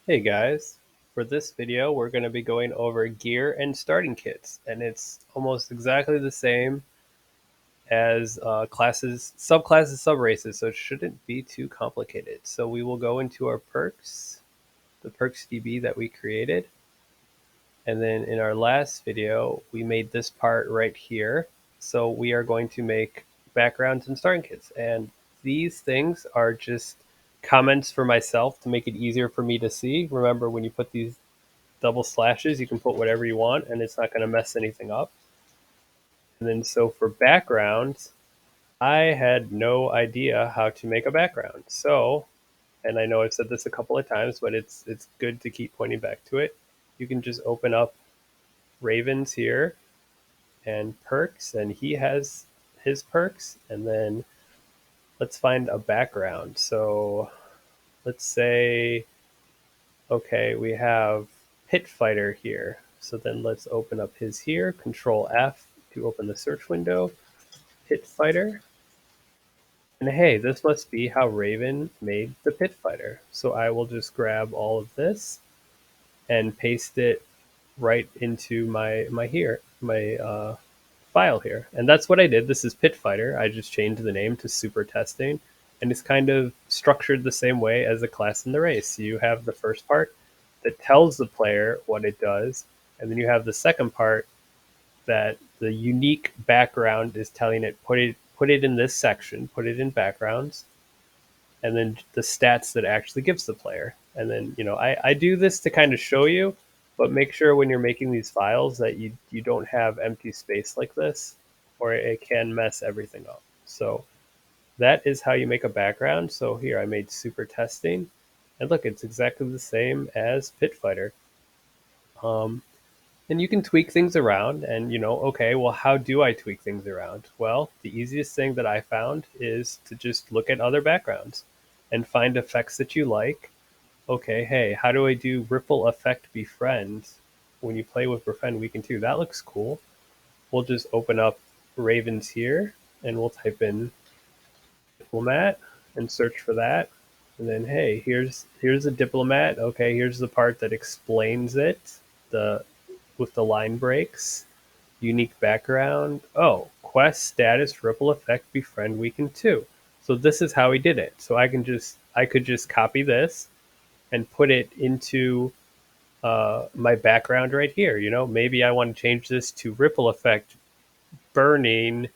Hey guys, for this video we're going to be going over gear and starting kits, and it's almost exactly the same as classes, subclasses, subraces, so it shouldn't be too complicated. So we will go into our perks, the perks DB that we created, and then in our last video we made this part right here. So we are going to make backgrounds and starting kits, and these things are just comments for myself to make it easier for me to see. Remember, when you put these double slashes, you can put whatever you want and it's not going to mess anything up. And then so for backgrounds, I had no idea how to make a background. So, and I know I've said this a couple of times, but it's good to keep pointing back to it. You can just open up Ravens here and perks, and he has his perks. And then let's find a background. So let's say, okay, we have Pit Fighter here. So then let's open up his here, Control F to open the search window, Pit Fighter. And hey, this must be how Raven made the Pit Fighter. So I will just grab all of this and paste it right into my file here. And that's what I did. This is Pit Fighter. I just changed the name to Super Testing. And it's kind of structured the same way as a class in the race. You have the first part that tells the player what it does, and then you have the second part that the unique background is telling it put it in this section, put it in backgrounds, and then the stats that it actually gives the player. And then, I do this to kind of show you, but make sure when you're making these files that you don't have empty space like this, or it can mess everything up. So that is how you make a background. So here I made super testing, and look, it's exactly the same as Pit Fighter. Um, and you can tweak things around, and okay, well, how do I tweak things around? Well, the easiest thing that I found is to just look at other backgrounds and find effects that you like. Okay, hey, how do I do ripple effect befriend? When you play with befriend weaken 2, that looks cool. We'll just open up Ravens here, and we'll type in diplomat and search for that. And then, hey, here's a diplomat. Okay, here's the part that explains it, the with the line breaks, unique background. Oh, quest status ripple effect befriend weaken 2. So this is how he did it. So I could just copy this and put it into my background right here. Maybe I want to change this to ripple effect burning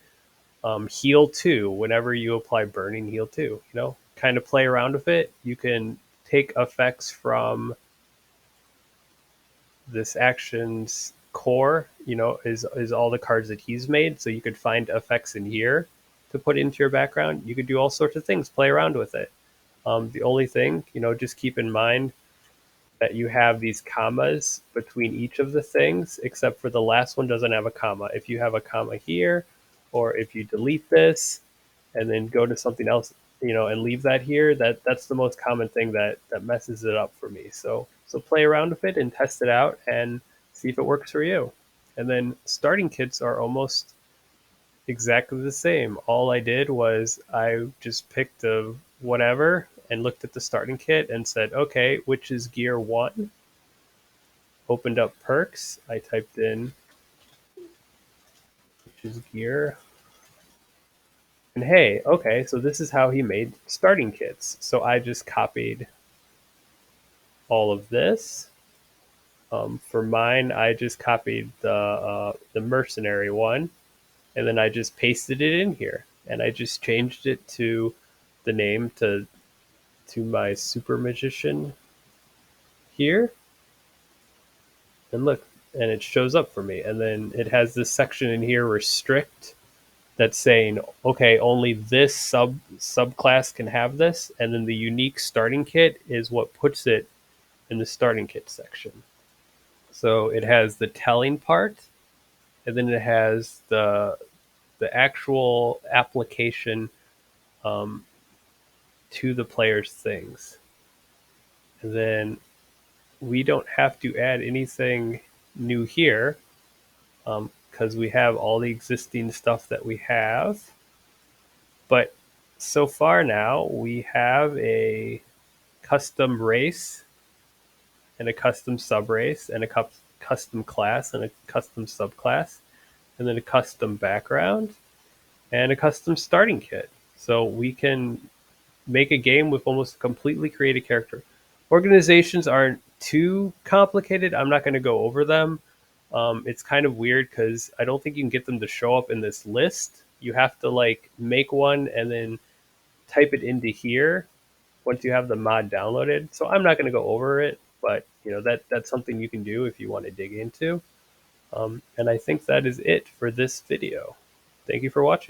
heal 2 whenever you apply burning heal 2. Kind of play around with it. You can take effects from this action's core, is all the cards that he's made. So you could find effects in here to put into your background. You could do all sorts of things, play around with it. The only thing, just keep in mind that you have these commas between each of the things, except for the last one doesn't have a comma. If you have a comma here, or if you delete this and then go to something else, and leave that here, that's the most common thing that messes it up for me. So play around with it and test it out and see if it works for you. And then starting kits are almost exactly the same. All I did was I just picked a whatever and looked at the starting kit and said, okay, which is gear 1? Opened up perks. I typed in which is gear. And hey, okay, so this is how he made starting kits. So I just copied all of this. For mine, I just copied the mercenary one, and then I just pasted it in here, and I just changed it to the name to my super magician here, and look, and it shows up for me. And then it has this section in here, restrict, that's saying, okay, only this subclass can have this, and then the unique starting kit is what puts it in the starting kit section. So it has the telling part, and then it has the actual application um, to the player's things. And then we don't have to add anything new here because we have all the existing stuff that we have. But so far now, we have a custom race and a custom subrace, and a custom class, and a custom subclass, and then a custom background, and a custom starting kit. So we can make a game with almost a completely created character. Organizations aren't too complicated. I'm not going to go over them. It's kind of weird because I don't think you can get them to show up in this list. You have to like make one and then type it into here once you have the mod downloaded. So I'm not going to go over it, but you know that's something you can do if you want to dig into. And I think that is it for this video. Thank you for watching.